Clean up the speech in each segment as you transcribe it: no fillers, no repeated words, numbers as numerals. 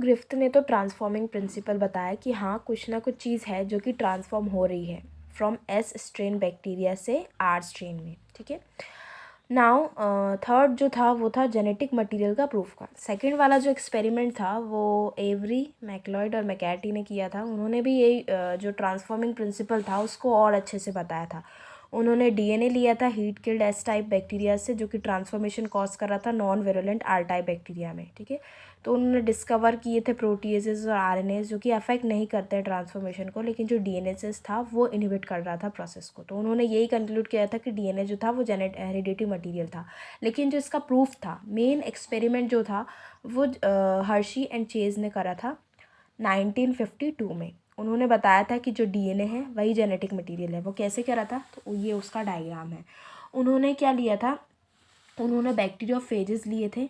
Griffith ने तो transforming principle बताया कि हाँ कुछ ना कुछ चीज़ है जो कि ट्रांसफॉर्म हो रही है फ्रॉम एस स्ट्रेन बैक्टीरिया से आर स्ट्रेन में, ठीक है। नाउ थर्ड जो था वो था जेनेटिक मटेरियल का प्रूफ का। सेकंड वाला जो एक्सपेरिमेंट था वो एवरी, मैक्लॉयड और मैकैर्टी ने किया था। उन्होंने भी यही जो ट्रांसफॉर्मिंग प्रिंसिपल था उसको और अच्छे से बताया था। उन्होंने डीएनए लिया था heat killed S type bacteria से, जो कि ट्रांसफॉर्मेशन कॉज कर रहा था non virulent R type bacteria में, ठीक है। तो उन्होंने डिस्कवर किए थे प्रोटीएजेस और आरएनएस जो कि अफेक्ट नहीं करते हैं ट्रांसफॉर्मेशन को, लेकिन जो डीएनएसेस था वो इनहिबिट कर रहा था प्रोसेस को। तो उन्होंने यही कंक्लूड किया था कि डीएनए जो था वो हेरिडिटी मटेरियल था। लेकिन जो इसका प्रूफ था, मेन एक्सपेरिमेंट जो था वो हर्शी एंड चेज ने करा था 1952 में। उन्होंने बताया था कि जो डीएनए है वही जेनेटिक मटेरियल है। वो कैसे करा था, तो ये उसका डायग्राम है। उन्होंने क्या लिया था, उन्होंने बैक्टीरियोफेजेस लिए थे।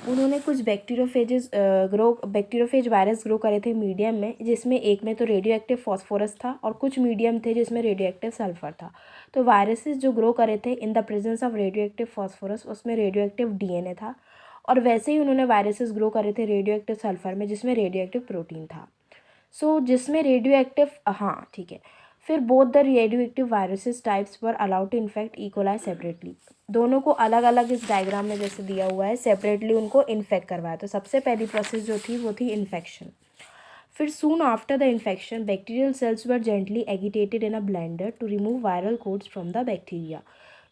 उन्होंने कुछ बैक्टीरियोफेज वायरस ग्रो करे थे मीडियम में, जिसमें एक में तो रेडियो एक्टिव फॉस्फोरस था और कुछ मीडियम थे जिसमें रेडियो एक्टिव सल्फर था। तो वायरसेस जो ग्रो करे थे in the presence of radio active phosphorus, उसमें रेडियो एक्टिव डीएनए था। और वैसे ही उन्होंने वायरसेस ग्रो करे थे रेडियो एक्टिव सल्फर में, जिसमें रेडियो एक्टिव प्रोटीन था। सो जिसमें रेडियो एक्टिव, हाँ ठीक है। फिर both the radio active viruses types were allowed to infect E coli separately. दोनों को अलग अलग इस डायग्राम में जैसे दिया हुआ है सेपरेटली उनको इन्फेक्ट करवाया। तो सबसे पहली प्रोसेस जो थी वो थी इन्फेक्शन। फिर soon after the infection bacterial cells were gently agitated in a blender to remove viral coats from the bacteria.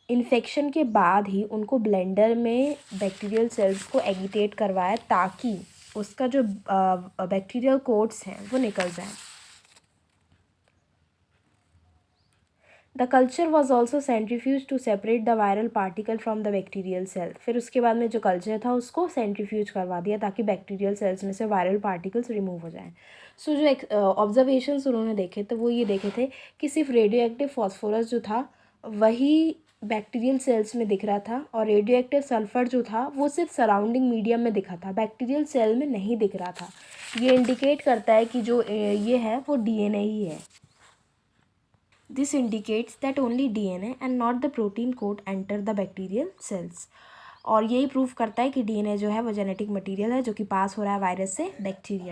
Infection के बाद ही उनको ब्लेंडर में बैक्टीरियल सेल्स को एगिटेट करवाया ताकि उसका जो बैक्टीरियल कोड्स हैं वो निकल जाए। The culture was also centrifuge to separate the viral particle from the bacterial cell. फिर उसके बाद में जो कल्चर था उसको सेंट्रीफ्यूज करवा दिया ताकि बैक्टीरियल सेल्स में से वायरल पार्टिकल्स रिमूव हो जाएं। सो जो ऑब्जर्वेशंस उन्होंने देखे थे वो ये देखे थे कि सिर्फ रेडियो एक्टिव फॉस्फोरस जो था वही बैक्टीरियल सेल्स में दिख रहा था, और रेडियो एक्टिव सल्फर जो था वो सिर्फ सराउंडिंग मीडियम में दिखा था, बैक्टीरियल सेल में नहीं दिख रहा था। ये इंडिकेट करता है कि जो ये है वो डीएनए ही है। This indicates that only DNA and not the protein coat enter the bacterial cells. और यही प्रूफ करता है कि डीएनए जो है वो जेनेटिक मटेरियल है जो कि पास हो रहा है वायरस से बैक्टीरिया।